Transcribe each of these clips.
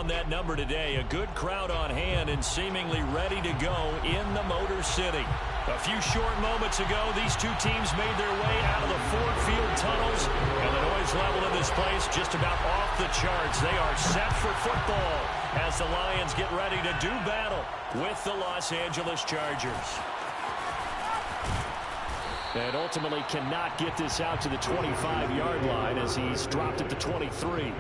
around that number today. A good crowd on hand and seemingly ready to go in the Motor City. A few short moments ago, these two teams made their way out of the Ford Field tunnels, and the noise level in this place just about off the charts. They are set for football as the Lions get ready to do battle with the Los Angeles Chargers. And ultimately cannot get this out to the 25-yard line as he's dropped at the 23.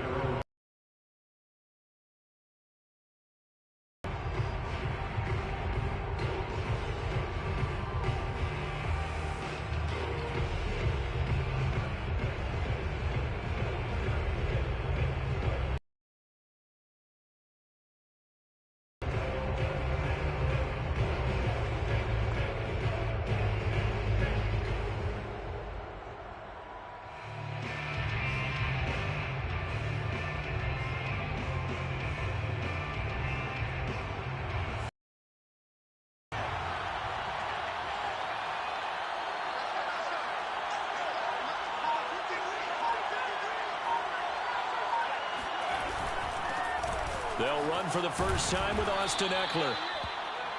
They'll run for the first time with Austin Eckler.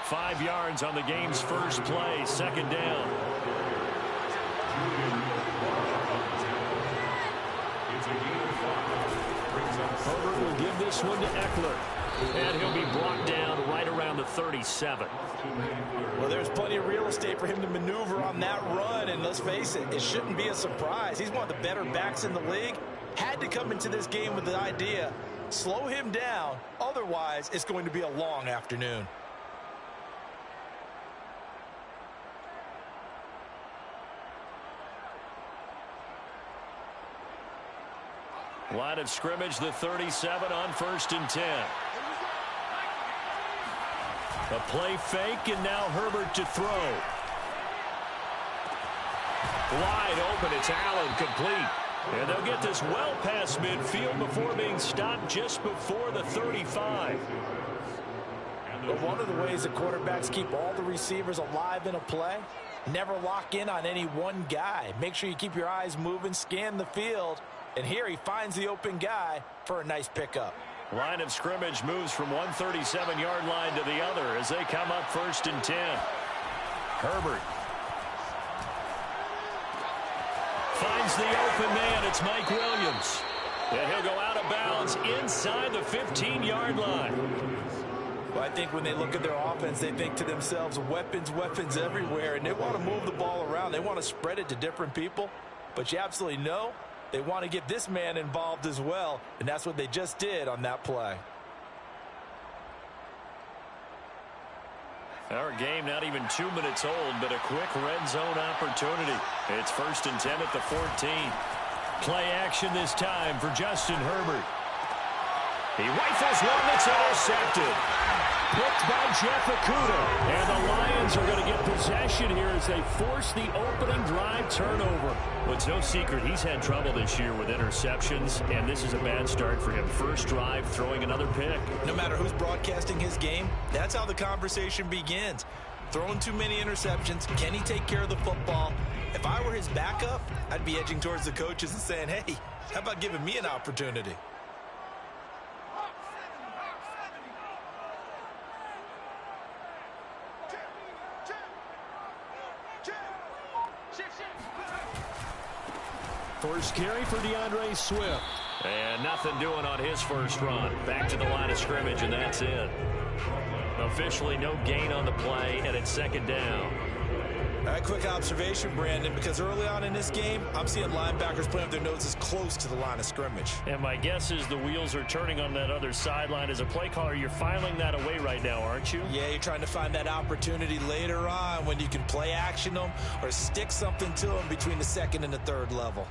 5 yards on the game's first play, second down. Herbert will give this one to Eckler. And he'll be brought down right around the 37. Well, there's plenty of real estate for him to maneuver on that run. And let's face it, it shouldn't be a surprise. He's one of the better backs in the league. Had to come into this game with the idea, slow him down. Otherwise, it's going to be a long afternoon. Line of scrimmage, the 37 on 1st and 10. A play fake, and now Herbert to throw. Wide open, it's Allen, complete. And they'll get this well past midfield before being stopped just before the 35. But one of the ways that quarterbacks keep all the receivers alive in a play, never lock in on any one guy. Make sure you keep your eyes moving, scan the field. And here he finds the open guy for a nice pickup. Line of scrimmage moves from one 37-yard line to the other as they come up 1st and 10. Herbert finds the open man. It's Mike Williams. And he'll go out of bounds inside the 15-yard line. Well, I think when they look at their offense, they think to themselves, weapons, weapons everywhere. And they want to move the ball around. They want to spread it to different people. But you absolutely know they want to get this man involved as well. And that's what they just did on that play. Our game not even 2 minutes old, but a quick red zone opportunity. It's 1st and 10 at the 14. Play action this time for Justin Herbert. He rifles one that's intercepted. Picked by Jeff Okudah. And the Lions are going to get possession here as they force the opening drive turnover. Well, it's no secret he's had trouble this year with interceptions, and this is a bad start for him. First drive, throwing another pick. No matter who's broadcasting his game, that's how the conversation begins. Throwing too many interceptions, can he take care of the football? If I were his backup, I'd be edging towards the coaches and saying, hey, how about giving me an opportunity? First carry for DeAndre Swift. And nothing doing on his first run. Back to the line of scrimmage, and that's it. Officially no gain on the play, and it's 2nd down. All right, quick observation, Brandon, because early on in this game, I'm seeing linebackers playing with their noses close to the line of scrimmage. And my guess is the wheels are turning on that other sideline. As a play caller, you're filing that away right now, aren't you? Yeah, you're trying to find that opportunity later on when you can play action them or stick something to them between the 2nd and the 3rd level.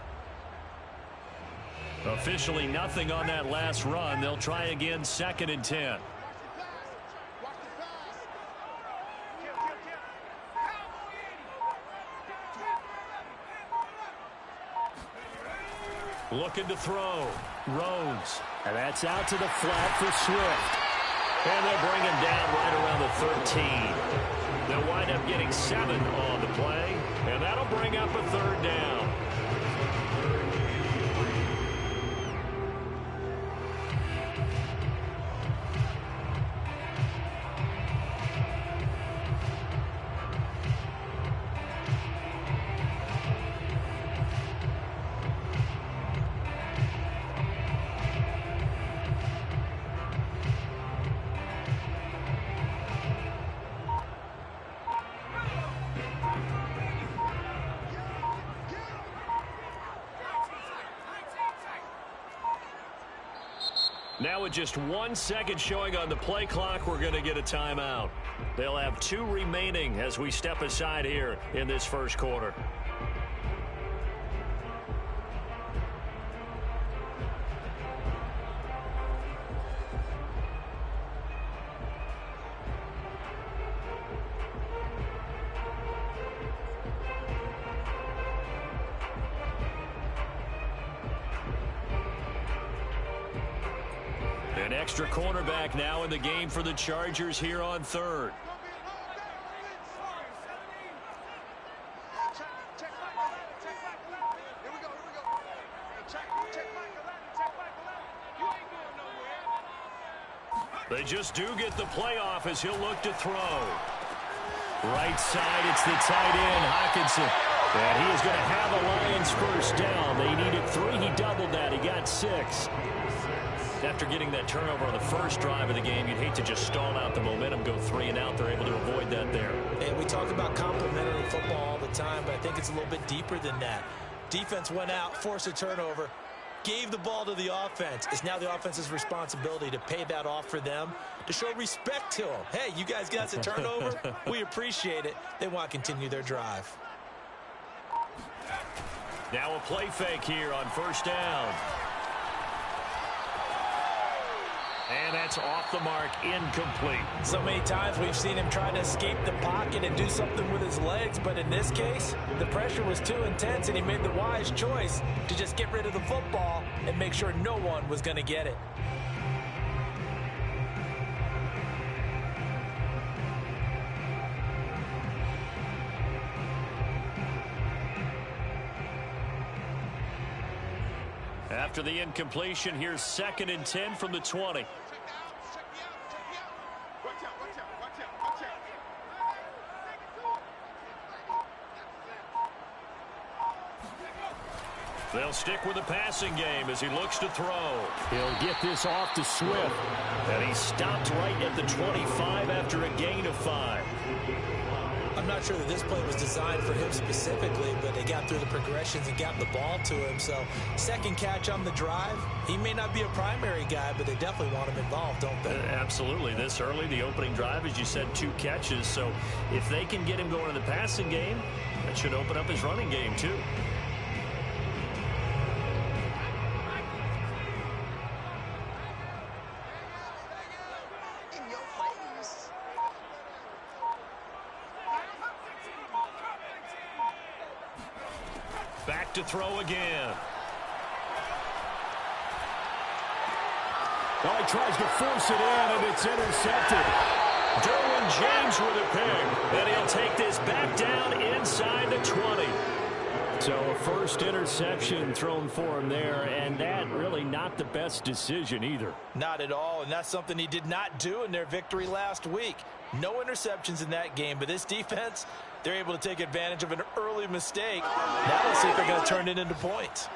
Officially nothing on that last run. They'll try again 2nd and 10. Looking to throw. Rhodes. And that's out to the flat for Swift. And they'll bring him down right around the 13. They'll wind up getting 7 on the play. And that'll bring up a 3rd down. Now with just 1 second showing on the play clock, we're going to get a timeout. They'll have 2 remaining as we step aside here in this first quarter. An extra cornerback now in the game for the Chargers here on third. They just do get the playoff as he'll look to throw. Right side, it's the tight end, Hockenson. And he is going to have a Lions first down. They needed 3. He doubled that. He got 6. After getting that turnover on the first drive of the game, you'd hate to just stall out the momentum, go 3 and out. They're able to avoid that there. And we talk about complementary football all the time, but I think it's a little bit deeper than that. Defense went out, forced a turnover, gave the ball to the offense. It's now the offense's responsibility to pay that off for them, to show respect to them. Hey, you guys got the turnover. We appreciate it. They want to continue their drive. Now a play fake here on first down. And that's off the mark, incomplete. So many times we've seen him try to escape the pocket and do something with his legs, but in this case, the pressure was too intense, and he made the wise choice to just get rid of the football and make sure no one was going to get it. After the incompletion, here's 2nd and 10 from the 20. They'll stick with the passing game as he looks to throw. He'll get this off to Swift. And he stopped right at the 25 after a gain of 5. I'm not sure that this play was designed for him specifically, but they got through the progressions and got the ball to him. So, second catch on the drive. He may not be a primary guy, but they definitely want him involved, don't they? Absolutely. This early, the opening drive, as you said, 2 catches. So, if they can get him going in the passing game, that should open up his running game, too. Back to throw again. Well, he tries to force it in, and it's intercepted. Derwin James with a pick. And he'll take this back down inside the 20. So a first interception thrown for him there, and that really not the best decision either. Not at all, and that's something he did not do in their victory last week. No interceptions in that game, but this defense, they're able to take advantage of an early mistake. Now let's see if they're going to turn it into points.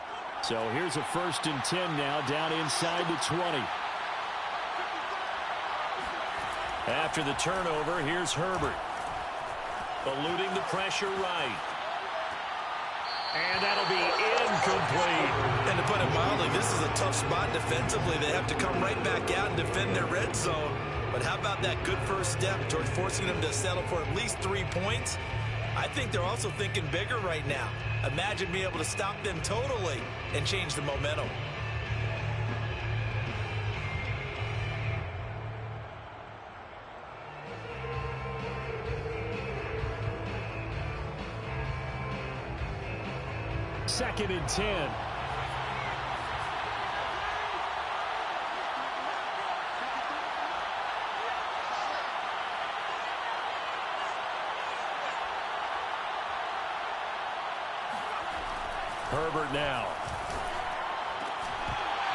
So here's a 1st and 10 now down inside the 20. After the turnover, here's Herbert. Eluding the pressure right. And that'll be incomplete. And to put it mildly, this is a tough spot defensively. They have to come right back out and defend their red zone. But how about that good first step towards forcing them to settle for at least 3 points? I think they're also thinking bigger right now. Imagine being able to stop them totally and change the momentum. Second and 10. Herbert now.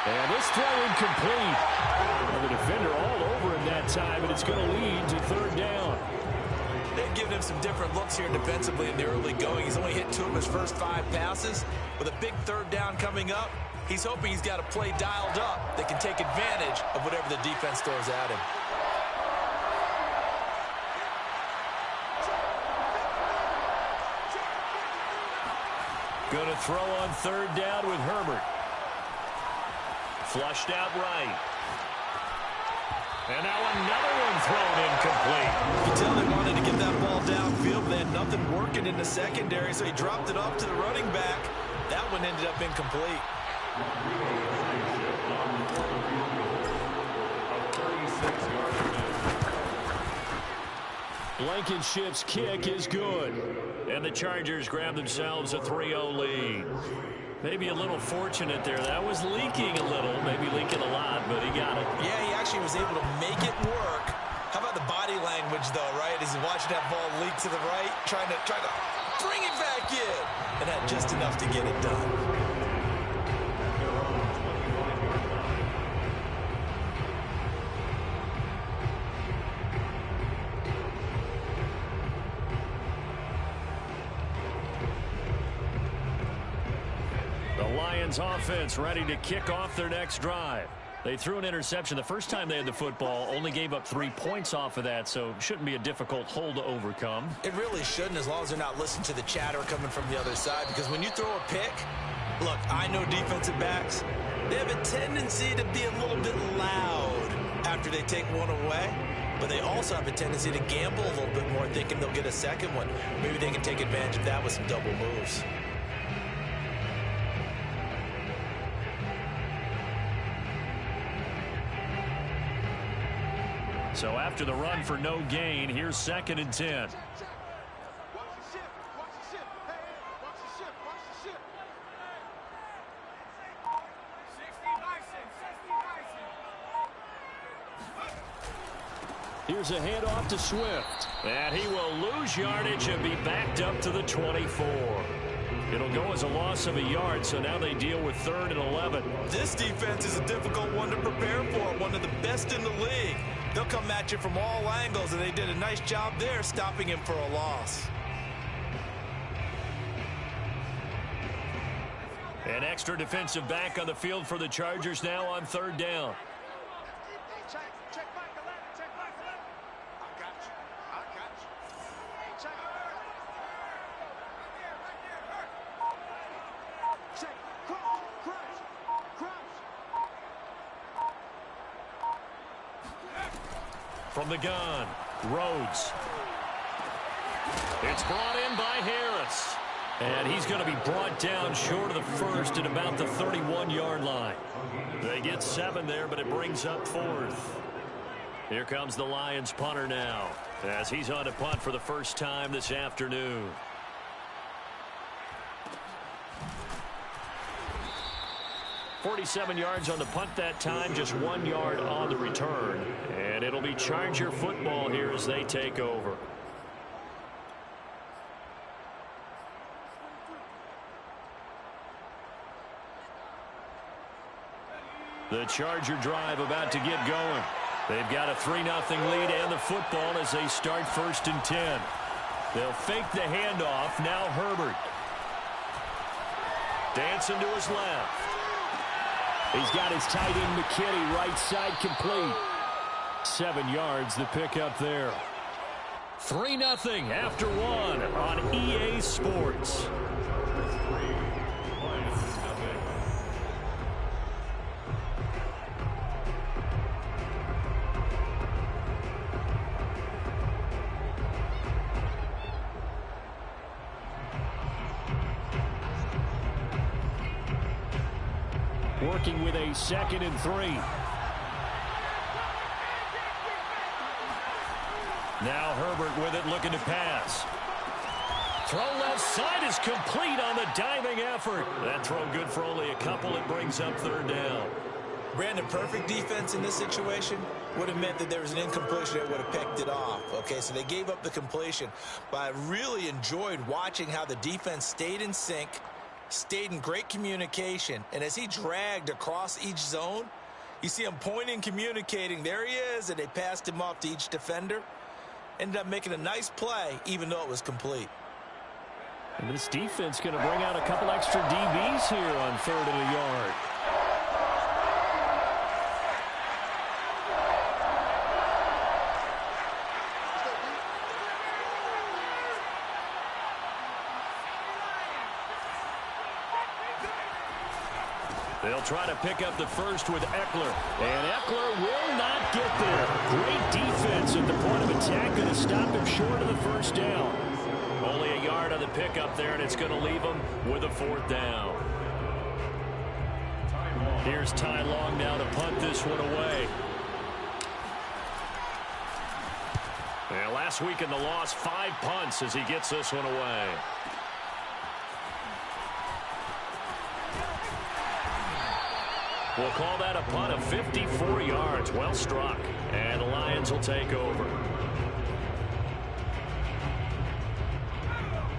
And this throw incomplete. And the defender all over him that time, and it's going to lead to 3rd down. They've given him some different looks here defensively in the early going. He's only hit 2 of his first 5 passes. With a big 3rd down coming up, he's hoping he's got a play dialed up that can take advantage of whatever the defense throws at him. Going to throw on 3rd down with Herbert. Flushed out right. And now another one thrown incomplete. You can tell they wanted to get that ball downfield, but they had nothing working in the secondary, so he dropped it off to the running back. That one ended up incomplete. Blankenship's kick is good. And the Chargers grab themselves a 3-0 lead. Maybe a little fortunate there. That was leaking a little, maybe leaking a lot, but he got it. Yeah, he actually was able to make it work. How about the body language, though, right? As he watched that ball leak to the right, trying to bring it back in. And had just enough to get it done. Offense ready to kick off their next drive. They threw an interception the first time they had the football, only gave up 3 points off of that, so shouldn't be a difficult hole to overcome. It really shouldn't, as long as they're not listening to the chatter coming from the other side, because when you throw a pick, look, I know defensive backs, they have a tendency to be a little bit loud after they take one away, but they also have a tendency to gamble a little bit more, thinking they'll get a second one. Maybe they can take advantage of that with some double moves. So after the run for no gain, here's 2nd and 10. Here's a handoff to Swift. And he will lose yardage and be backed up to the 24. It'll go as a loss of a yard, so now they deal with 3rd and 11. This defense is a difficult one to prepare for, one of the best in the league. They'll come at you from all angles, and they did a nice job there stopping him for a loss. An extra defensive back on the field for the Chargers now on 3rd down. From the gun, Rhodes. It's brought in by Harris. And he's going to be brought down short of the first at about the 31-yard line. They get 7 there, but it brings up 4th. Here comes the Lions punter now, as he's on to punt for the first time this afternoon. .47 yards on the punt that time, just 1 yard on the return. And it'll be Charger football here as they take over. The Charger drive about to get going. They've got a 3-0 lead and the football as they start 1st and 10. They'll fake the handoff. Now Herbert. Dancing to his left. He's got his tight end McKinney right side complete. 7 yards the pickup there. 3-0 after 1 on EA Sports. Working with a 2nd and 3. Now Herbert with it, looking to pass. Throw left side is complete on the diving effort. That throw good for only a couple. It brings up 3rd down. Brandon, perfect defense in this situation would have meant that there was an incompletion that would have picked it off. Okay, so they gave up the completion. But I really enjoyed watching how the defense stayed in sync, stayed in great communication, and as he dragged across each zone, you see him pointing, communicating. There he is, and they passed him off to each defender. Ended up making a nice play, even though it was complete. And this defense going to bring out a couple extra DBs here on 3rd and a yard. They'll try to pick up the first with Eckler. And Eckler will not get there. Great defense at the point of attack. Going to stop him short of the first down. Only a yard on the pickup there, and it's going to leave him with a fourth down. Here's Ty Long now to punt this one away. And last week in the loss, 5 punts as he gets this one away. We'll call that a punt of 54 yards. Well struck. And the Lions will take over.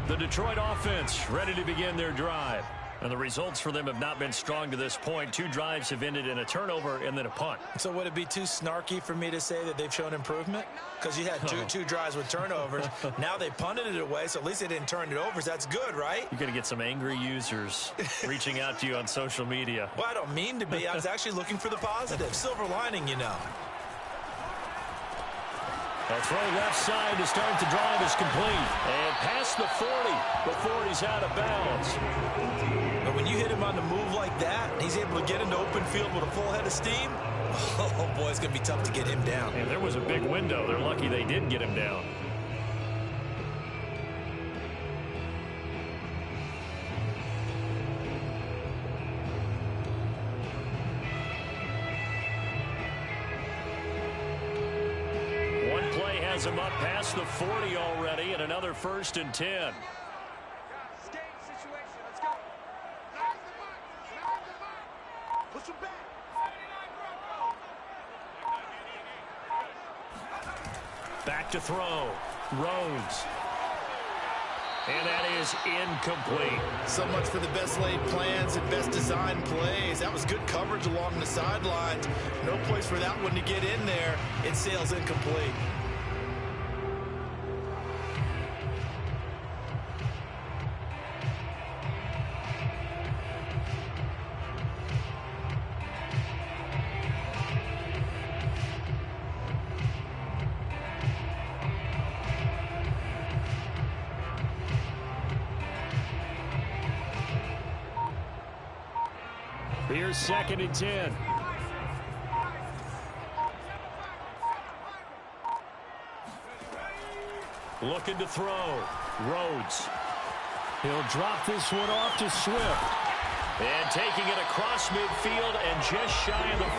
The Detroit offense ready to begin their drive. And the results for them have not been strong to this point. 2 drives have ended in a turnover and then a punt. So would it be too snarky for me to say that they've shown improvement? Because you had two drives with turnovers. Now they punted it away, so at least they didn't turn it over. So that's good, right? You're going to get some angry users reaching out to you on social media. Well, I don't mean to be. I was actually looking for the positive. Silver lining, you know. A throw left side to start the drive is complete. And past the 40. The 40's out of bounds. But when you hit him on the move like that, and he's able to get into open field with a full head of steam, oh, boy, it's going to be tough to get him down. And there was a big window. They're lucky they didn't get him down. One play has him up past the 40 already, and another 1st and 10. Back to throw. Rhodes. And that is incomplete. So much for the best laid plans and best designed plays. That was good coverage along the sidelines. No place for that one to get in there. It sails incomplete. Here's 2nd and 10. Looking to throw. Rhodes. He'll drop this one off to Swift. And taking it across midfield and just shy of the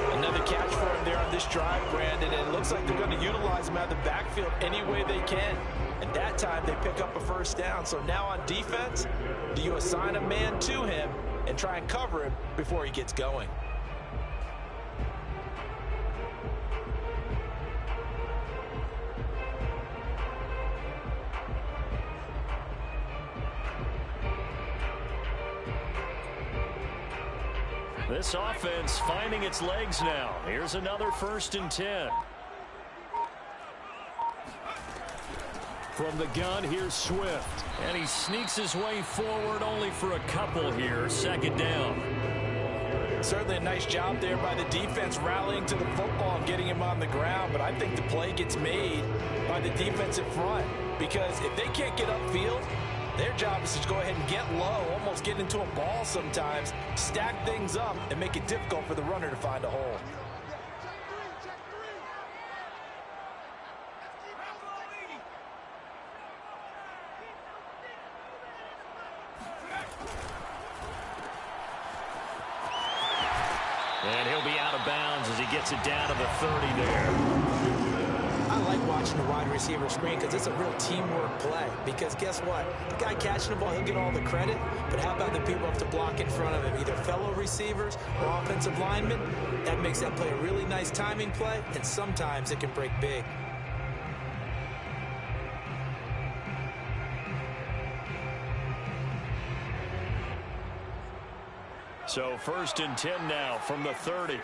40. Another catch for him there on this drive, Brandon. And it looks like they're going to utilize him out of the backfield any way they can. And that time they pick up a first down. So now on defense, do you assign a man to him and try and cover him before he gets going? This offense finding its legs now. Here's another 1st and 10. From the gun, here's Swift. And he sneaks his way forward only for a couple here. 2nd down. Certainly a nice job there by the defense rallying to the football and getting him on the ground. But I think the play gets made by the defensive front. Because if they can't get upfield, their job is to go ahead and get low, almost get into a ball sometimes, stack things up, and make it difficult for the runner to find a hole. And he'll be out of bounds as he gets it down to the 30 there. I like watching the wide receiver screen because it's a real teamwork play. Because guess what? The guy catching the ball, he'll get all the credit. But how about the people have to block in front of him, either fellow receivers or offensive linemen? That makes that play a really nice timing play, and sometimes it can break big. So 1st and 10 now from the 30.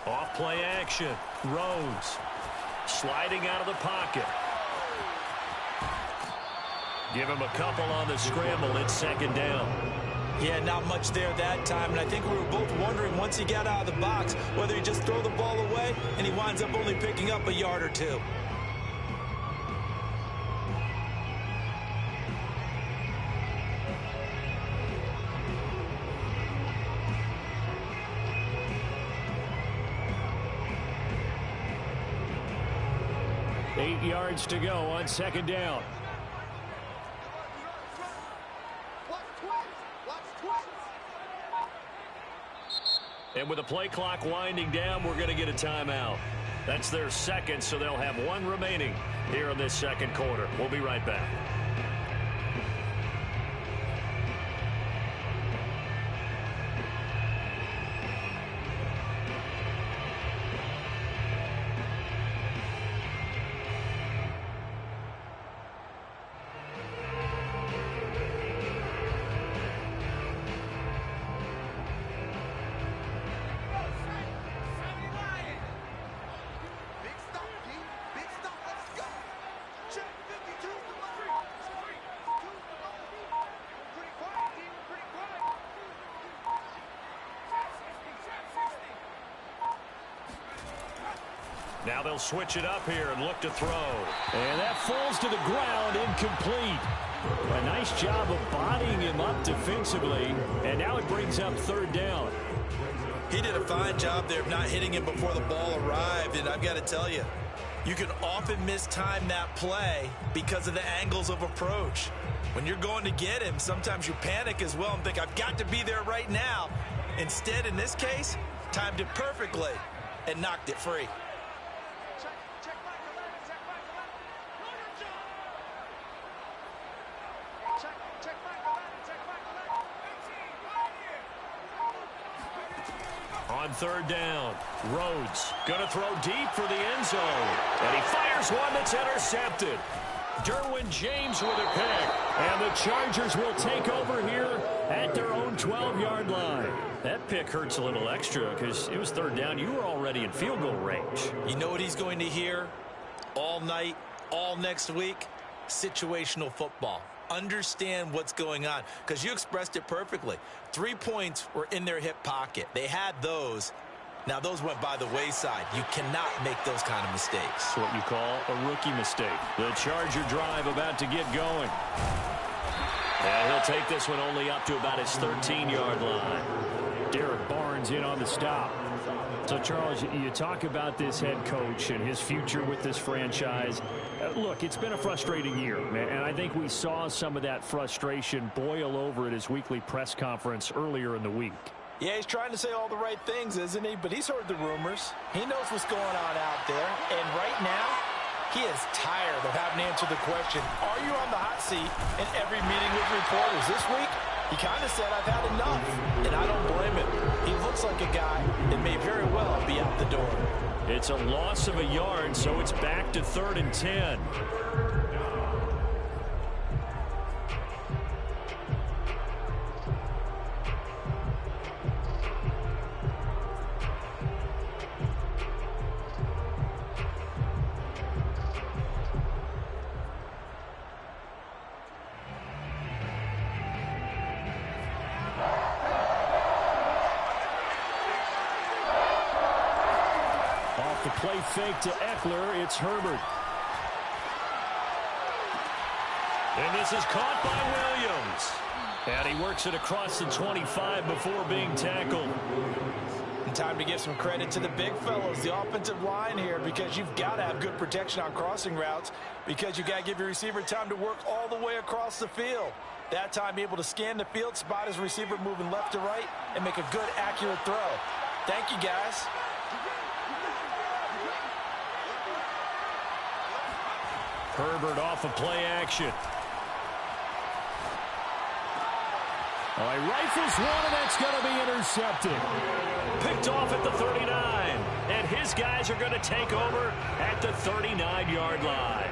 Off play action. Rhodes sliding out of the pocket. Give him a couple on the scramble. It's 2nd down. Yeah, not much there that time, and I think we were both wondering once he got out of the box whether he just throw the ball away and he winds up only picking up a yard or two. Eight yards to go on second down. And with the play clock winding down, we're going to get a timeout. That's their second, so they'll have one remaining here in this second quarter. We'll be right back. Now they'll switch it up here and look to throw. And that falls to the ground, incomplete. A nice job of bodying him up defensively. And now it brings up third down. He did a fine job there of not hitting him before the ball arrived. And I've got to tell you, you can often mistime that play because of the angles of approach. When you're going to get him, sometimes you panic as well and think, I've got to be there right now. Instead, in this case, timed it perfectly and knocked it free. On third down, Rhodes going to throw deep for the end zone. And he fires one that's intercepted. Derwin James with a pick. And the Chargers will take over here at their own 12-yard line. That pick hurts a little extra because it was third down. You were already in field goal range. You know what he's going to hear all night, all next week? Situational football. Understand what's going on, because you expressed it perfectly. 3 points were in their hip pocket. They had those. Now those went by the wayside. You cannot make those kind of mistakes. What you call a rookie mistake. The Charger drive about to get going. And he'll take this one only up to about his 13-yard line. Derek Barnes in on the stop. So, Charles, you talk about this head coach and his future with this franchise. Look, it's been a frustrating year, man, and I think we saw some of that frustration boil over at his weekly press conference earlier in the week. Yeah, he's trying to say all the right things, isn't he? But he's heard the rumors. He knows what's going on out there. And right now, he is tired of having to answer the question, are you on the hot seat in every meeting with reporters? This week, he kind of said, I've had enough, and I don't blame him. He looks like a guy that may very well be out the door. It's a loss of a yard, so it's back to 3rd and 10. Play fake to Eckler. It's Herbert. And this is caught by Williams. And he works it across the 25 before being tackled. And time to give some credit to the big fellows, the offensive line here, because you've got to have good protection on crossing routes, because you've got to give your receiver time to work all the way across the field. That time, able to scan the field, spot his receiver moving left to right, and make a good, accurate throw. Thank you, guys. Herbert off of play action. Oh, he rifles one, and that's going to be intercepted. Picked off at the 39. And his guys are going to take over at the 39-yard line.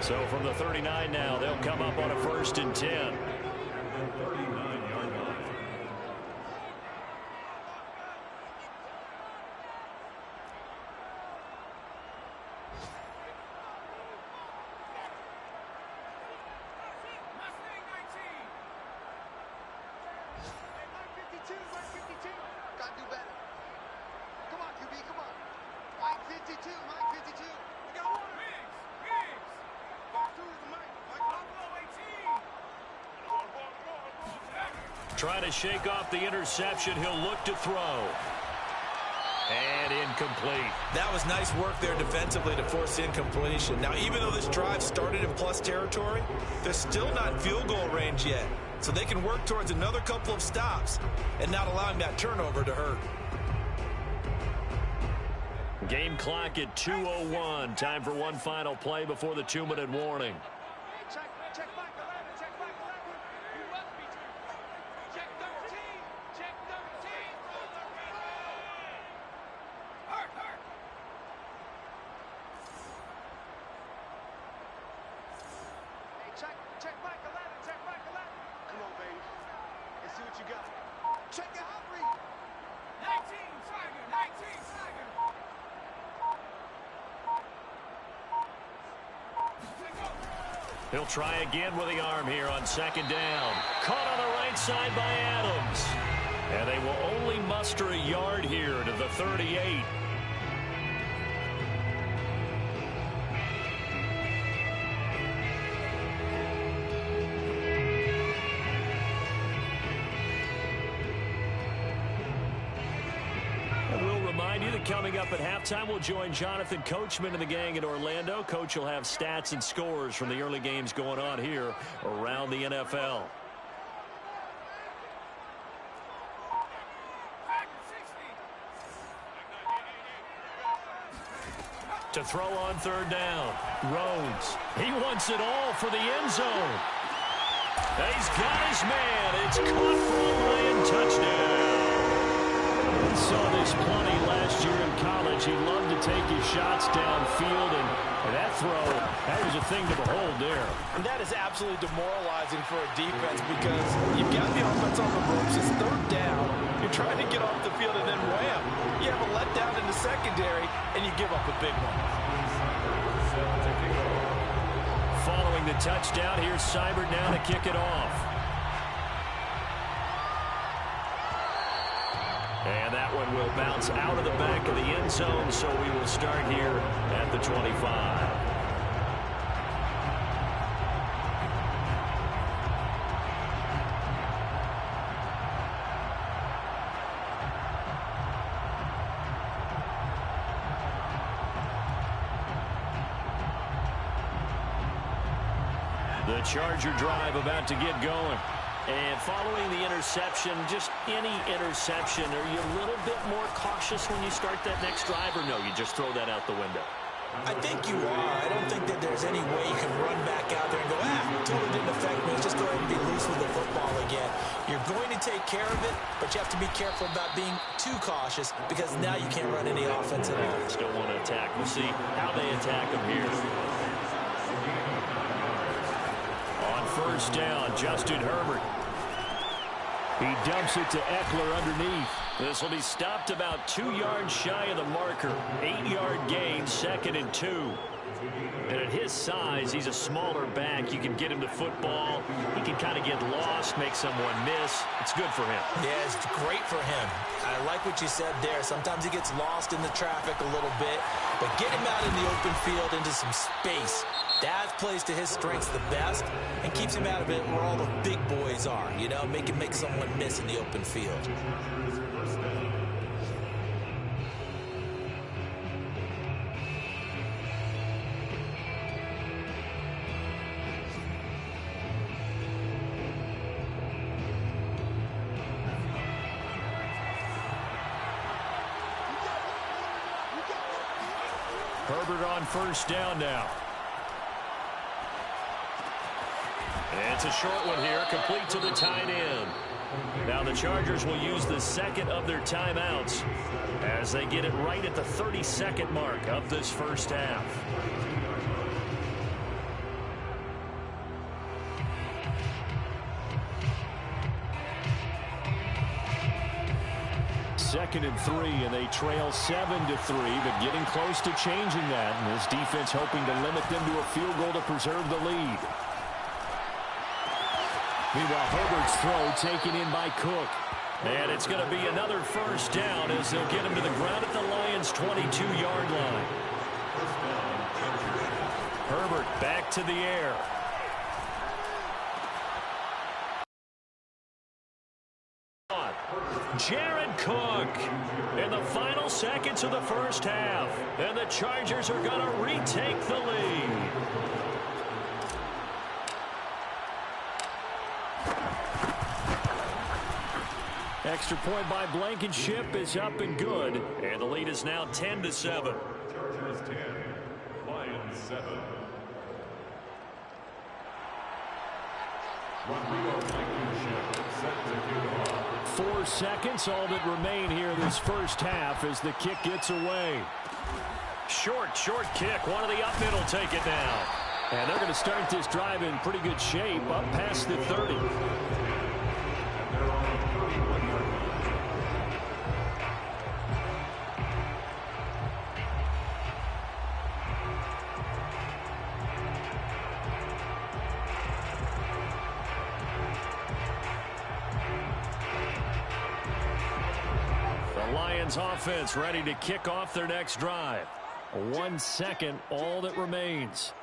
So from the 39 now, they'll come up on a 1st and 10. Gotta do better. Come on, QB, come on. Mike 52, Mike 52. We got one. Riggs. Back to the Mike. Buffalo 18. Trying to shake off the interception. He'll look to throw. And incomplete. That was nice work there defensively to force incompletion. Now, even though this drive started in plus territory, they're still not in field goal range yet. So they can work towards another couple of stops and not allowing that turnover to hurt. Game clock at 2:01. Time for one final play before the 2-minute warning. Check back 11, check back 11. You must be check 13, check 13. Hurt. Hey, check back 11, check back 11. Come on, baby. Let's see what you got. Check it out, Reed. 19, Tiger, 19, Tiger. He'll try again with the arm here on second down. Caught on the right side by Adams. And they will only muster a yard here to the 38. Coming up at halftime, we'll join Jonathan Coachman and the gang in Orlando. Coach will have stats and scores from the early games going on here around the NFL. To throw on third down, Rhodes. He wants it all for the end zone. He's got his man. It's caught for a Lion touchdown. We saw this plenty last year in college. He loved to take his shots downfield, and that throw, that was a thing to behold there. And that is absolutely demoralizing for a defense because you've got the offense on the ropes. It's third down. You're trying to get off the field, and then wham, you have a letdown in the secondary, and you give up a big one. Following the touchdown, here's Seibert now to kick it off. And that one will bounce out of the back of the end zone, so we will start here at the 25. The Charger drive about to get going. And following the interception, just any interception, are you a little bit more cautious when you start that next drive, or no, you just throw that out the window? I think you are. I don't think that there's any way you can run back out there and go, totally didn't affect me. Let's just go ahead and be loose with the football again. You're going to take care of it, but you have to be careful about being too cautious because now you can't run any offense at all. Still want to attack. We'll see how they attack them here. On first down, Justin Herbert. He dumps it to Eckler underneath. This will be stopped about 2 yards shy of the marker. 8-yard gain, 2nd and 2. And at his size, he's a smaller back. You can get him to football. He can kind of get lost, make someone miss. It's good for him. Yeah, it's great for him. I like what you said there. Sometimes he gets lost in the traffic a little bit, but get him out in the open field into some space. That plays to his strengths the best and keeps him out of it where all the big boys are, you know, make someone miss in the open field. Herbert on first down now. And it's a short one here, complete to the tight end. Now the Chargers will use the second of their timeouts as they get it right at the 32nd mark of this first half. Second and 3, and they trail 7-3, but getting close to changing that. And this defense hoping to limit them to a field goal to preserve the lead. Meanwhile, Herbert's throw taken in by Cook. And it's going to be another first down as they'll get him to the ground at the Lions' 22-yard line. Herbert back to the air. Jared Cook in the final seconds of the first half. And the Chargers are going to retake the lead. Extra point by Blankenship is up and good. And the lead is now 10-7. Chargers 10, Lions 7. Rodrigo Blankenship set to kick off. 4 seconds, all that remain here this first half as the kick gets away. Short kick. One of the up middle take it down. And they're going to start this drive in pretty good shape up past the 30. Lions offense ready to kick off their next drive. 1 second, all that remains.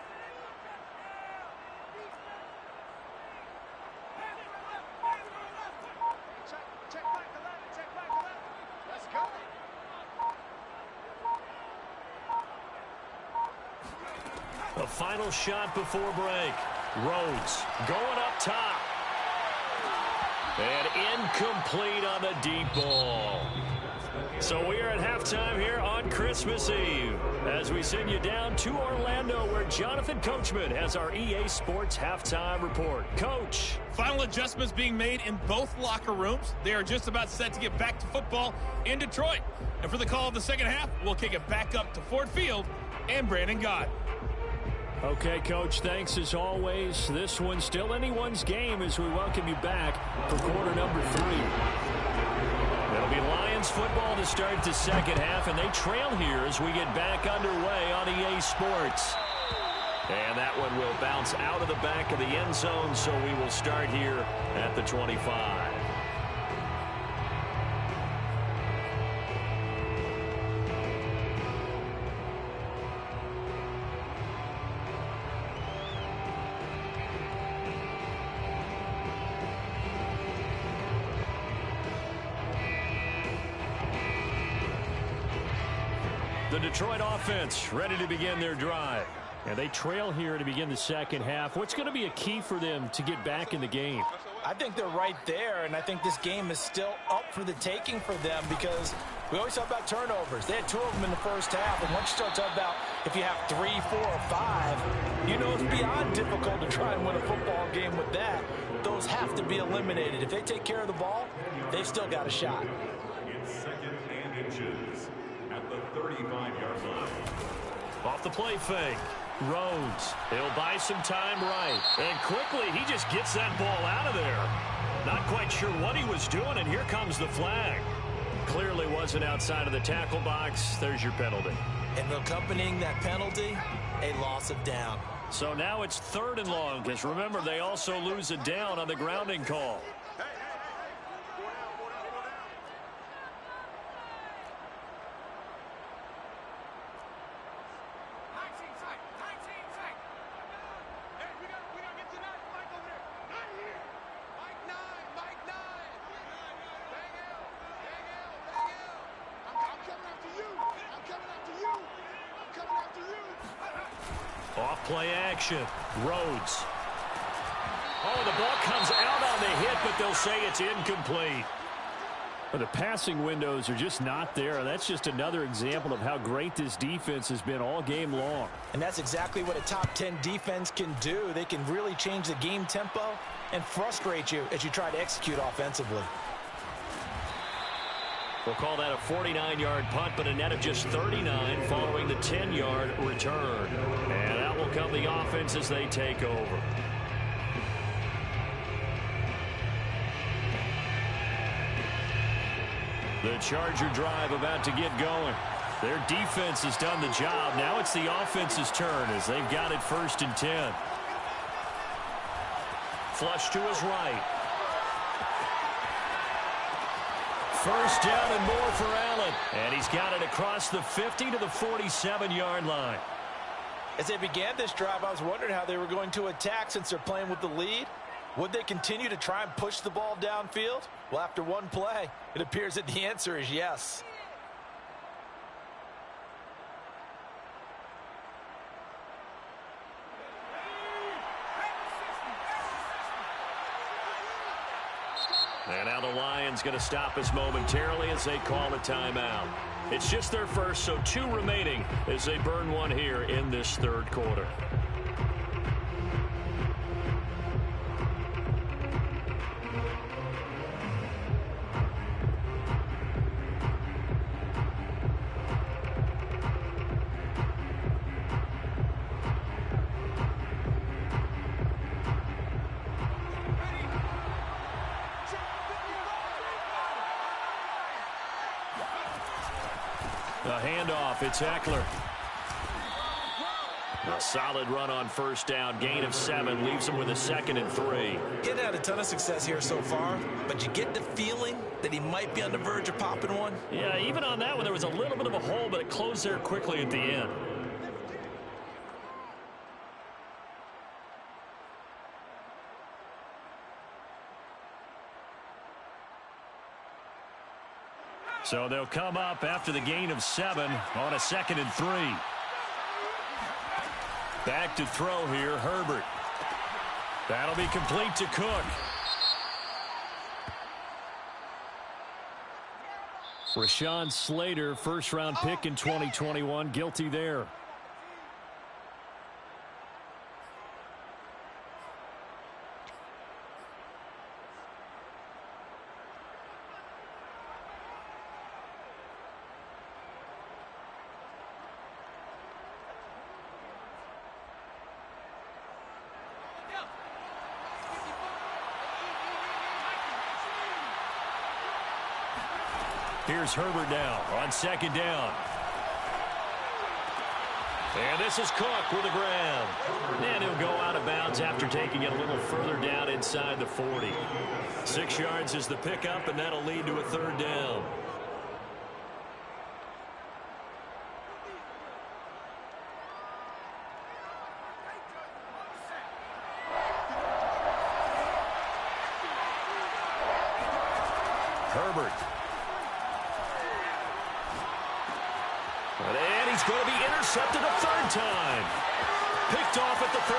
Check back to left. Let's go. The final shot before break. Rhodes going up top. And incomplete on the deep ball. So we are at halftime here on Christmas Eve as we send you down to Orlando where Jonathan Coachman has our EA Sports halftime report. Coach. Final adjustments being made in both locker rooms. They are just about set to get back to football in Detroit. And for the call of the second half, we'll kick it back up to Ford Field and Brandon Gott. Okay, Coach, thanks as always. This one's still anyone's game as we welcome you back for quarter number 3. It'll be Lions football to start the second half, and they trail here as we get back underway on EA Sports. And that one will bounce out of the back of the end zone, so we will start here at the 25. The Detroit offense ready to begin their drive. And they trail here to begin the second half. What's going to be a key for them to get back in the game? I think they're right there, and I think this game is still up for the taking for them because we always talk about turnovers. They had 2 of them in the first half, and once you start talking about if you have 3, 4, or 5, you know it's beyond difficult to try and win a football game with that. Those have to be eliminated. If they take care of the ball, they've still got a shot. It's second and inches at the 35-yard line. Off the play fake. Rhodes. He'll buy some time right. And quickly, he just gets that ball out of there. Not quite sure what he was doing, and here comes the flag. Clearly wasn't outside of the tackle box. There's your penalty. And accompanying that penalty, a loss of down. So now it's 3rd and long, because remember, they also lose a down on the grounding call. Off play action. Rhodes. Oh, the ball comes out on the hit, but they'll say it's incomplete. Well, the passing windows are just not there. That's just another example of how great this defense has been all game long. And that's exactly what a top 10 defense can do. They can really change the game tempo and frustrate you as you try to execute offensively. We'll call that a 49-yard punt, but a net of just 39 following the 10-yard return. And that will come the offense as they take over. The Charger drive about to get going. Their defense has done the job. Now it's the offense's turn as they've got it 1st and 10. Flush to his right. First down and more for Allen. And he's got it across the 50 to the 47-yard line. As they began this drive, I was wondering how they were going to attack since they're playing with the lead. Would they continue to try and push the ball downfield? Well, after one play, it appears that the answer is yes. And now the Lions going to stop us momentarily as they call a timeout. It's just their first, so 2 remaining as they burn one here in this third quarter. A handoff, it's Eckler. A solid run on first down, gain of 7, leaves him with a 2nd and 3. Getting had a ton of success here so far, but you get the feeling that he might be on the verge of popping one. Yeah, even on that one, there was a little bit of a hole, but it closed there quickly at the end. So they'll come up after the gain of 7 on a 2nd and 3. Back to throw here, Herbert. That'll be complete to Cook. Rashawn Slater, first-round pick in 2021, guilty there. Here's Herbert now on 2nd down. And this is Cook with a grab. And he'll go out of bounds after taking it a little further down inside the 40. 6 yards is the pickup, and that'll lead to a 3rd down. Herbert. And he's going to be intercepted a 3rd time. Picked off at the 38.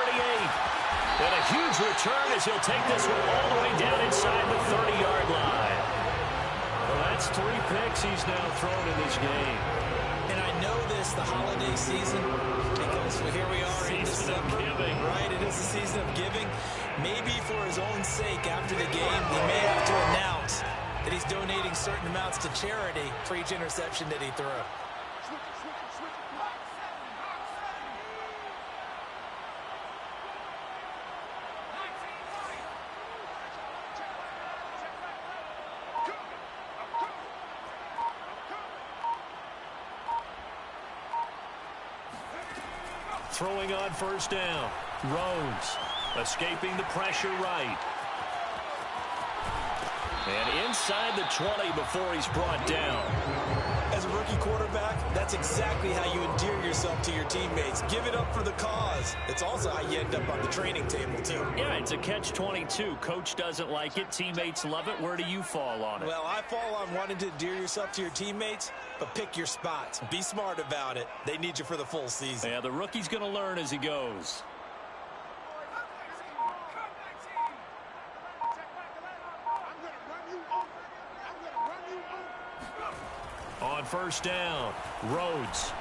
And a huge return as he'll take this one all the way down inside the 30-yard line. Well, that's 3 picks he's now thrown in this game. And I know this, the holiday season, because here we are in December. Giving. Right, it is the season of giving. Maybe for his own sake after the game, he may have to announce that he's donating certain amounts to charity for each interception that he threw. Throwing on first down. Rhodes escaping the pressure right. And inside the 20 before he's brought down. As a rookie quarterback, that's exactly how you endear yourself to your teammates. Give it up for the cause. It's also how you end up on the training table, too. Yeah, it's a catch-22. Coach doesn't like it. Teammates love it. Where do you fall on it? Well, I fall on wanting to endear yourself to your teammates, but pick your spots. Be smart about it. They need you for the full season. Yeah, the rookie's going to learn as he goes. On first down, Rhodes.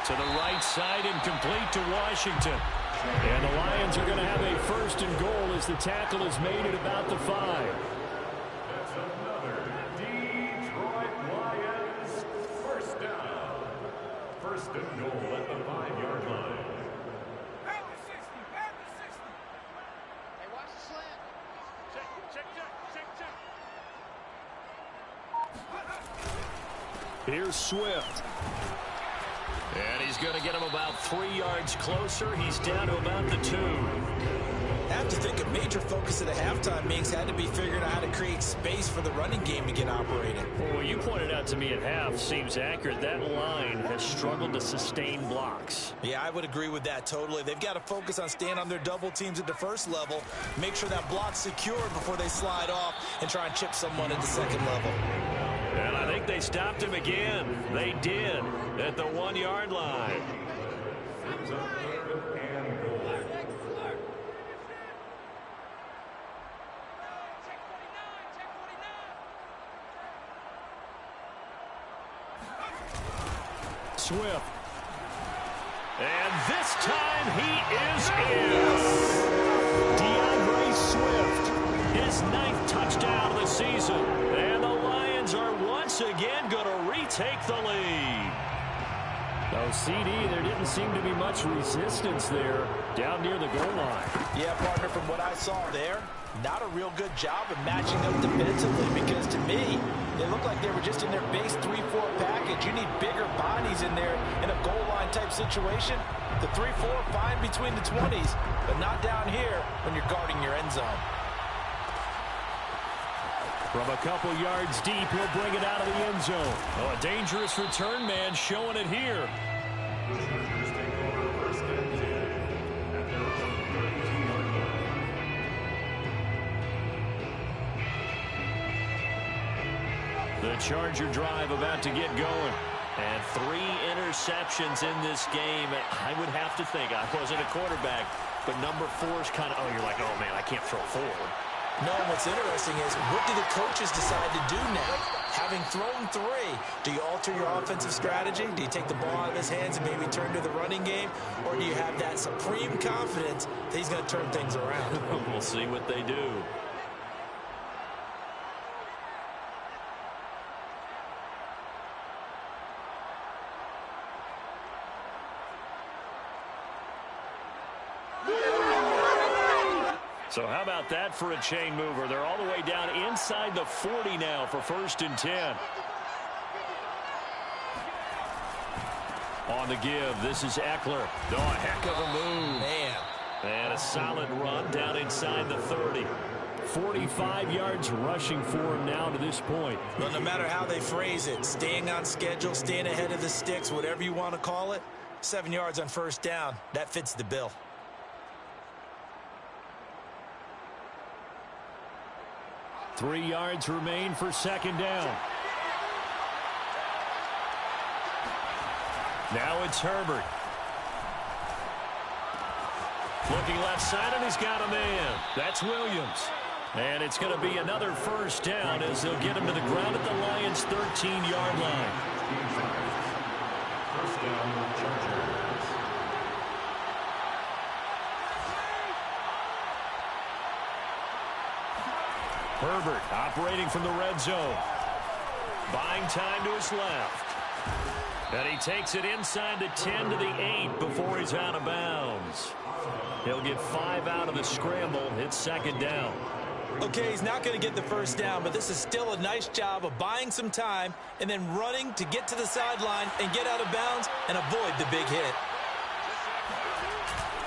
To the right side and complete to Washington. And the Lions are going to have a 1st and goal as the tackle is made at about the 5. That's another Detroit Lions 1st down. 1st and goal at the 5-yard line. Hey, watch the slant. Check. Here's Swift. And he's going to get him about 3 yards closer. He's down to about the 2. have to think a major focus of the halftime meetings had to be figuring out how to create space for the running game to get operating. Well, what you pointed out to me at half seems accurate. That line has struggled to sustain blocks. Yeah, I would agree with that totally. They've got to focus on staying on their double teams at the first level, make sure that block's secured before they slide off and try and chip someone at the second level. And I think they stopped him again. They did at the 1-yard line. Swift. And this time he is in. DeAndre Swift, his 9th touchdown of the season. And the Lions are once again going to retake the lead. Oh, CD, there didn't seem to be much resistance there down near the goal line. Yeah, partner, from what I saw there, not a real good job of matching up defensively, because to me, it looked like they were just in their base 3-4 package. You need bigger bodies in there in a goal line type situation. The 3-4, fine between the 20s, but not down here when you're guarding your end zone. From a couple yards deep, he'll bring it out of the end zone. Oh, a dangerous return man showing it here. The Charger drive about to get going. And 3 interceptions in this game. I would have to think, I wasn't a quarterback, but number 4 is kind of, oh, you're like, oh, man, I can't throw 4. No, what's interesting is, what do the coaches decide to do now? Having thrown 3, do you alter your offensive strategy? Do you take the ball out of his hands and maybe turn to the running game? Or do you have that supreme confidence that he's going to turn things around? We'll see what they do. So how about that for a chain mover? They're all the way down inside the 40 now for 1st and 10. On the give, this is Eckler. Oh, a heck of a move. Man. And a solid run down inside the 30. 45 yards rushing for him now to this point. Well, no matter how they phrase it, staying on schedule, staying ahead of the sticks, whatever you want to call it, 7 yards on 1st down, that fits the bill. Three yards remain for 2nd down. Now it's Herbert. Looking left side, and he's got a man. That's Williams. And it's going to be another 1st down as they'll get him to the ground at the Lions' 13-yard line. 1st down, Chargers. Herbert operating from the red zone. Buying time to his left. And he takes it inside the 10 to the 8 before he's out of bounds. He'll get 5 out of the scramble. It's 2nd down. Okay, he's not going to get the 1st down, but this is still a nice job of buying some time and then running to get to the sideline and get out of bounds and avoid the big hit.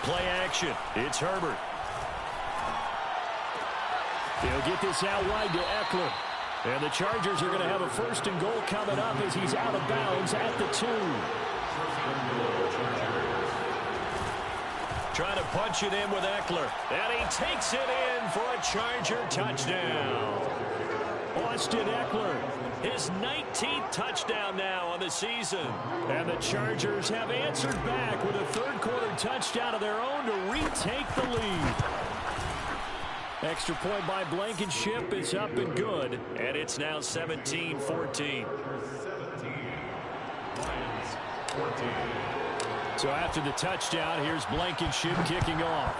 Play action. It's Herbert. He'll get this out wide to Eckler. And the Chargers are going to have a 1st and goal coming up as he's out of bounds at the 2. Trying to punch it in with Eckler. And he takes it in for a Charger touchdown. Austin Eckler, his 19th touchdown now on the season. And the Chargers have answered back with a 3rd-quarter touchdown of their own to retake the lead. Extra point by Blankenship is up and good. And it's now 17-14. So after the touchdown, here's Blankenship kicking off.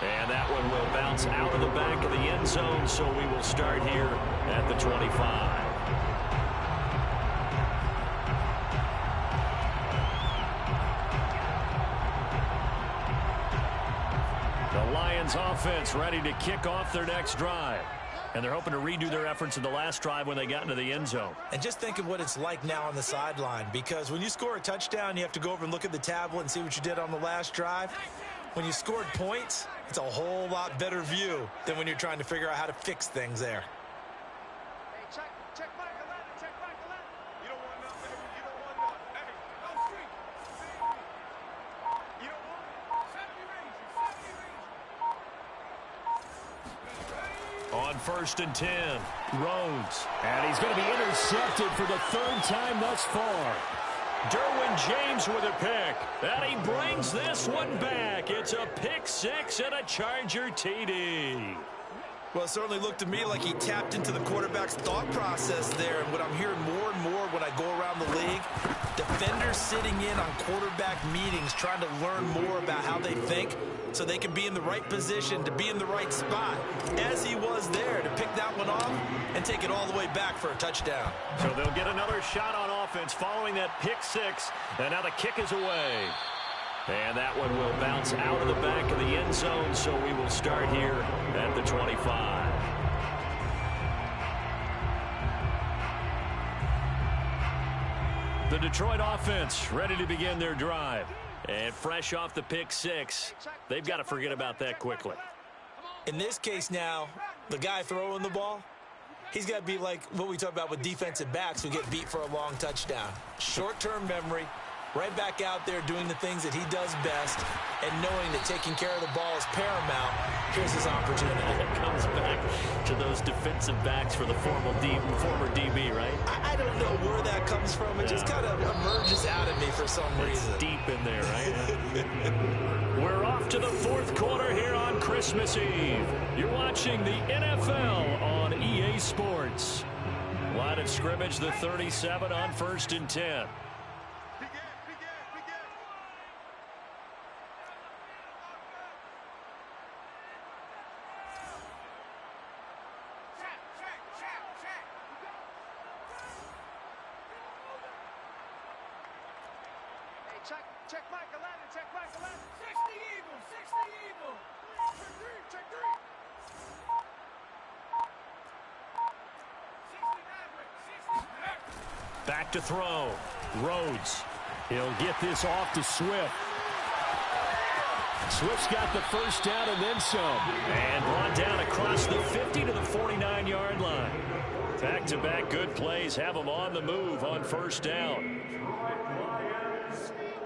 And that one will bounce out of the back of the end zone, so we will start here at the 25. The Lions offense ready to kick off their next drive. And they're hoping to redo their efforts in the last drive when they got into the end zone. And just think of what it's like now on the sideline, because when you score a touchdown, you have to go over and look at the tablet and see what you did on the last drive. When you scored points, it's a whole lot better view than when you're trying to figure out how to fix things there. Hey, check Michael Lennon, check Michael Lennon. You don't want nothing, you don't want nothing. Hey, no street. You don't want it. 70 range, 70 range. On 1st and 10, Rhodes. And he's going to be intercepted for the 3rd time thus far. Derwin James with a pick. And he brings this one back. It's a pick 6 and a Charger TD. Well, it certainly looked to me like he tapped into the quarterback's thought process there. And what I'm hearing more and more when I go around the league, defenders sitting in on quarterback meetings trying to learn more about how they think so they can be in the right position to be in the right spot, as he was there to pick that one off and take it all the way back for a touchdown. So they'll get another shot on offense following that pick 6. And now the kick is away. And that one will bounce out of the back of the end zone, so we will start here at the 25. The Detroit offense ready to begin their drive. And fresh off the pick 6, they've got to forget about that quickly. In this case now, the guy throwing the ball, he's got to be like what we talk about with defensive backs who get beat for a long touchdown. Short-term memory. Right back out there doing the things that he does best and knowing that taking care of the ball is paramount. Here's his opportunity. It comes back to those defensive backs for the former DB, right? I don't know where that comes from. It just kind of emerges out of me for some reason. It's deep in there, right? We're off to the 4th quarter here on Christmas Eve. You're watching the NFL on EA Sports. Line of scrimmage, the 37 on 1st and 10. Check Michael Lennon, check Michael Lennon. 60 Eagles, 60 Eagles. Check 3. 60 Maverick, 60 Maverick. Back to throw. Rhodes. He'll get this off to Swift. Swift's got the first down and then some. And brought down across the 50 to the 49-yard line. Back-to-back good plays have them on the move on 1st down.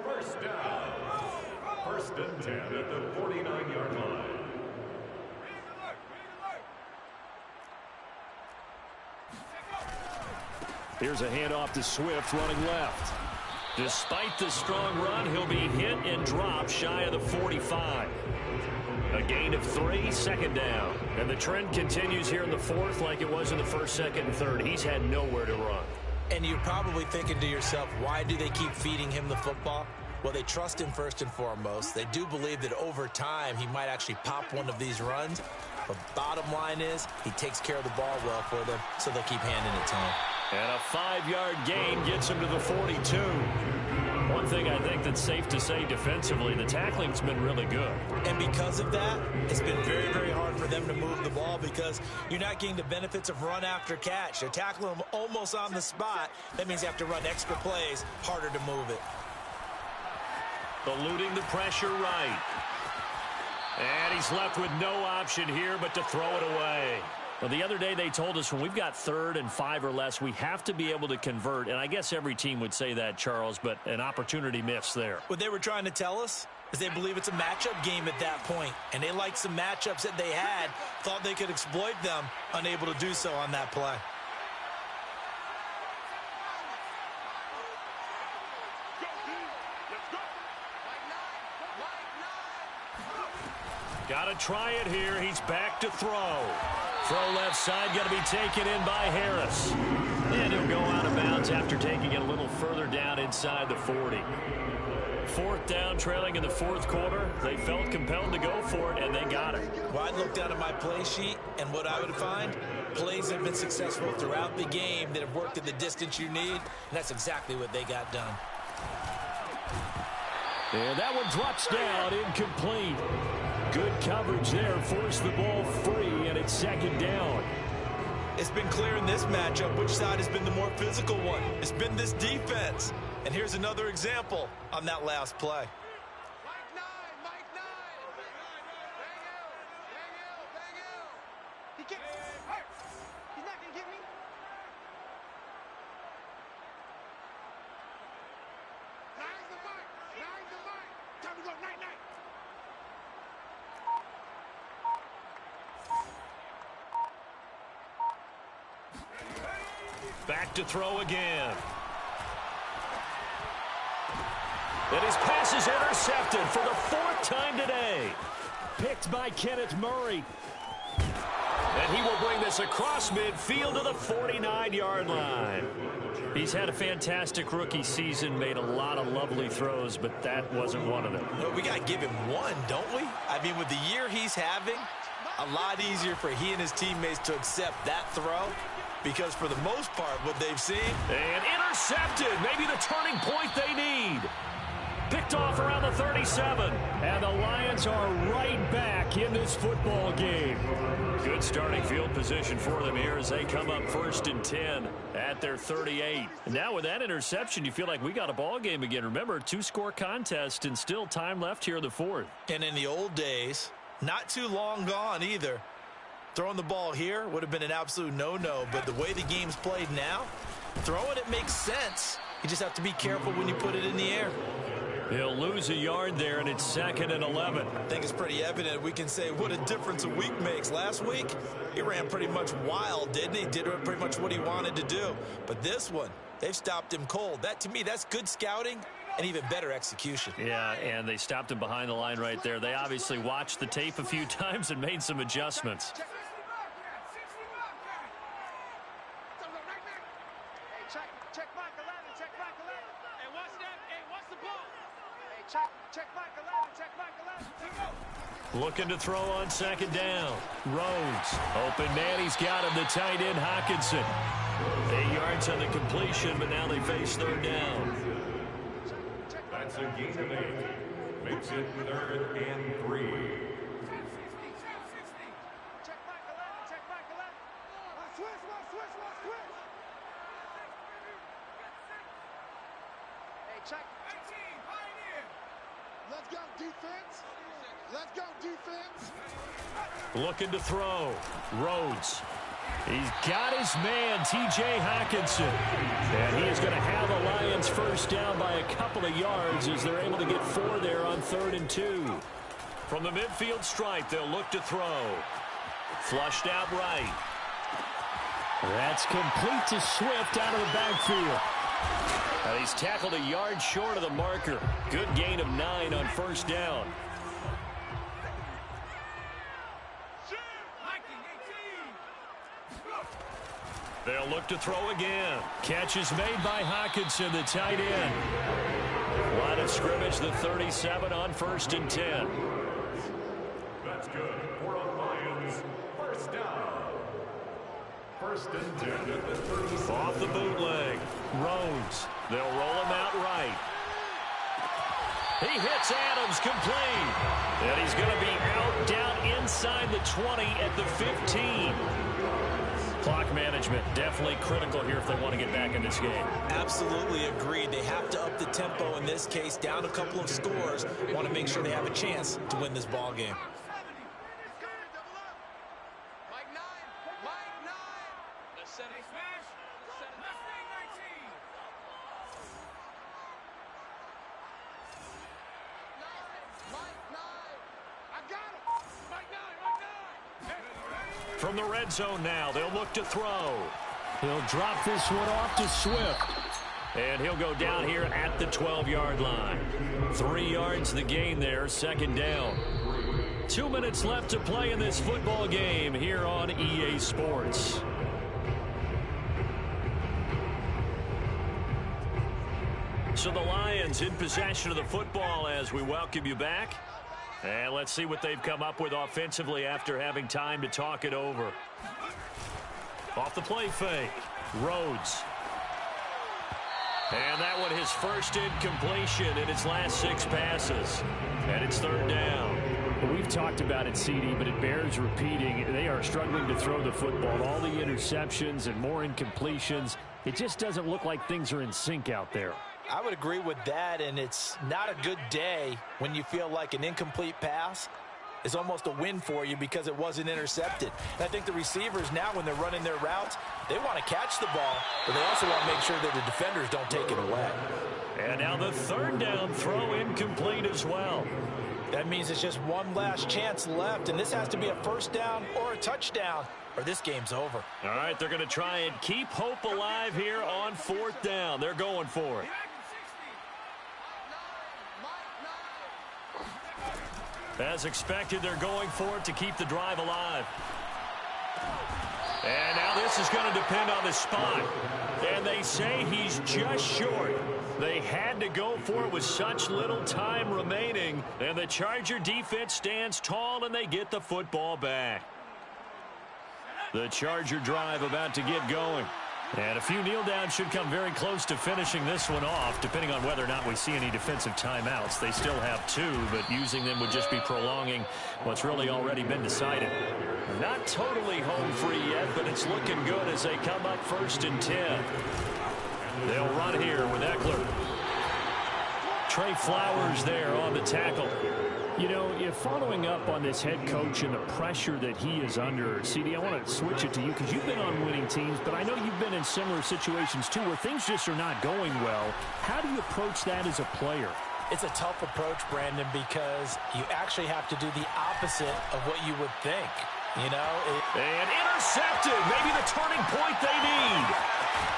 First down. 1st and 10 at the 49-yard line. Here's a handoff to Swift running left. Despite the strong run, he'll be hit and dropped shy of the 45. A gain of 3, 2nd down. And the trend continues here in the 4th like it was in the 1st, 2nd, and 3rd. He's had nowhere to run. And you're probably thinking to yourself, why do they keep feeding him the football? Well, they trust him first and foremost. They do believe that over time he might actually pop one of these runs. But bottom line is he takes care of the ball well for them, so they'll keep handing it to him. And a 5-yard gain gets him to the 42. One thing I think that's safe to say defensively, the tackling's been really good. And because of that, it's been very, very hard for them to move the ball because you're not getting the benefits of run after catch. They're tackling them almost on the spot. That means you have to run extra plays, harder to move it. Eluding the pressure right. And he's left with no option here but to throw it away. Well, the other day they told us when we've got 3rd and 5 or less, we have to be able to convert. And I guess every team would say that, Charles, but an opportunity missed there. What they were trying to tell us is they believe it's a matchup game at that point. And they liked some matchups that they had, thought they could exploit them, unable to do so on that play. Got to try it here. He's back to throw. Throw left side, got to be taken in by Harris. And he'll go out of bounds after taking it a little further down inside the 40. 4th down, trailing in the 4th quarter. They felt compelled to go for it, and they got it. Well, I'd look down at my play sheet, and what I would find, plays have been successful throughout the game that have worked at the distance you need, and that's exactly what they got done. And that one drops down, incomplete. Good coverage there, forced the ball free, and it's 2nd down. It's been clear in this matchup which side has been the more physical one. It's been this defense. And here's another example on that last play. Mike 9, Mike 9. Bang out, bang out, bang out. He can't. He's not going to get me. Nine's the mic. Nine's the mic. Time to go, night, night. Back to throw again. And his pass is intercepted for the 4th time today. Picked by Kenneth Murray. And he will bring this across midfield to the 49-yard line. He's had a fantastic rookie season, made a lot of lovely throws, but that wasn't one of them. Well, we got to give him one, don't we? I mean, with the year he's having, a lot easier for he and his teammates to accept that throw, because for the most part, what they've seen. And intercepted, maybe the turning point they need. Picked off around the 37. And the Lions are right back in this football game. Good starting field position for them here as they come up 1st and 10 at their 38. Now with that interception, you feel like we got a ball game again. Remember, 2-score contest and still time left here in the 4th. And in the old days, not too long gone either, throwing the ball here would have been an absolute no-no. But the way the game's played now, throwing it makes sense. You just have to be careful when you put it in the air. He'll lose a yard there, and it's 2nd and 11. I think it's pretty evident. We can say what a difference a week makes. Last week, he ran pretty much wild, didn't he? Did pretty much what he wanted to do. But this one, they've stopped him cold. That, to me, that's good scouting and even better execution. Yeah, and they stopped him behind the line right there. They obviously watched the tape a few times and made some adjustments. Check Mike 11, check Mike 11. Hey, what's that? Hey, what's the ball? Hey, check Mike 11, check Mike 11. Looking to throw on 2nd down. Rhodes. Open man, he's got him. The tight end, Hawkinson. 8 yards on the completion, but now they face 3rd down. That's a gain of 8. Makes it 3rd and 3. Check Mike 11, check Mike 11. Switch. Hey, check. Let's go, defense. Let's go, defense. Looking to throw. Rhodes. He's got his man, T.J. Hawkinson. And he is going to have the Lions first down by a couple of yards as they're able to get 4 there on 3rd and 2. From the midfield stripe, they'll look to throw. Flushed out right. That's complete to Swift out of the backfield. And he's tackled a yard short of the marker. Good gain of 9 on 1st down. They'll look to throw again. Catch is made by Hawkinson, the tight end. Line of scrimmage, the 37 on 1st and 10. That's good for a Lions first down. 1st and 10 at the 37. Off the bootleg. Rhodes. They'll roll him out right. He hits Adams complete. And he's going to be out down inside the 20 at the 15. Clock management definitely critical here if they want to get back in this game. Absolutely agreed. They have to up the tempo in this case, down a couple of scores. Want to make sure they have a chance to win this ball game. Mike 9, Mike 9. Let's set it. Smash. Mike 9. I got him. Mike 9, Mike 9. From the red zone now, they'll look to throw. He'll drop this one off to Swift. And he'll go down here at the 12-yard line. 3 yards the gain there, 2nd down. 2 minutes left to play in this football game here on EA Sports. So the Lions in possession of the football as we welcome you back. And let's see what they've come up with offensively after having time to talk it over. Off the play fake. Rhodes. And that one his first incompletion in its last 6 passes. And it's 3rd down. Well, we've talked about it, CD, but it bears repeating. They are struggling to throw the football. All the interceptions and more incompletions. It just doesn't look like things are in sync out there. I would agree with that, and it's not a good day when you feel like an incomplete pass is almost a win for you because it wasn't intercepted. And I think the receivers now, when they're running their routes, they want to catch the ball, but they also want to make sure that the defenders don't take it away. And now the third down throw incomplete as well. That means it's just one last chance left, and this has to be a first down or a touchdown, or this game's over. All right, they're going to try and keep hope alive here on fourth down. They're going for it. As expected, they're going for it to keep the drive alive. And now this is going to depend on the spot. And they say he's just short. They had to go for it with such little time remaining. And the Charger defense stands tall, and they get the football back. The Charger drive about to get going. And a few kneel downs should come very close to finishing this one off, depending on whether or not we see any defensive timeouts. They still have 2, but using them would just be prolonging what's really already been decided. Not totally home free yet, but it's looking good as they come up 1st and 10. They'll run here with Eckler. Trey Flowers there on the tackle. You know, if following up on this head coach and the pressure that he is under, CD, I want to switch it to you because you've been on winning teams, but I know you've been in similar situations too where things just are not going well. How do you approach that as a player? It's a tough approach, Brandon, because you actually have to do the opposite of what you would think. You know? And intercepted. Maybe the turning point they need.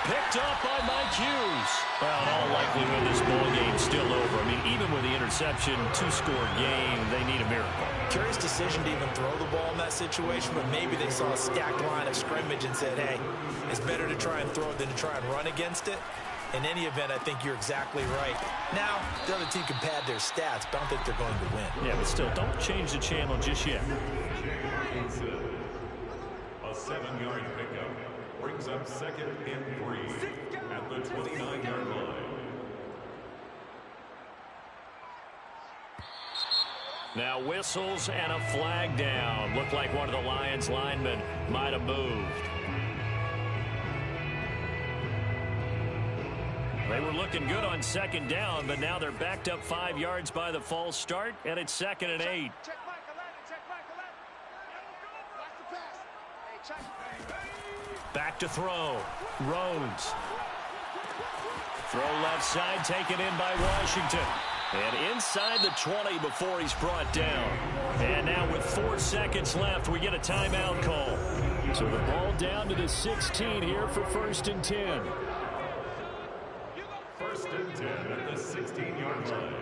Picked up by Mike Hughes. Well, in all likelihood, this ball game's still over. I mean, even with the interception, 2-score game, they need a miracle. Curious decision to even throw the ball in that situation, but maybe they saw a stacked line of scrimmage and said, hey, it's better to try and throw it than to try and run against it. In any event, I think you're exactly right. Now, the other team can pad their stats, but I don't think they're going to win. Yeah, but still, don't change the channel just yet. A 7-yard pickup brings up 2nd and 3 at the 29-yard line. Now whistles and a flag down. Looked like one of the Lions linemen might have moved. They were looking good on 2nd down, but now they're backed up 5 yards by the false start, and it's 2nd and 8. Back to throw. Rhodes. Throw left side, taken in by Washington. And inside the 20 before he's brought down. And now with 4 seconds left, we get a timeout call. So the ball down to the 16 here for 1st and 10. 1st and 10 at the 16-yard line.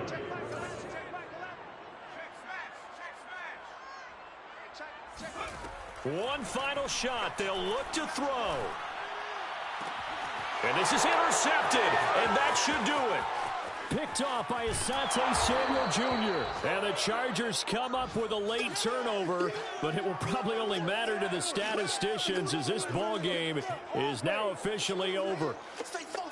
One final shot. They'll look to throw. And this is intercepted, and that should do it. Picked off by Asante Samuel Jr. And the Chargers come up with a late turnover, but it will probably only matter to the statisticians as this ball game is now officially over. Stay focused.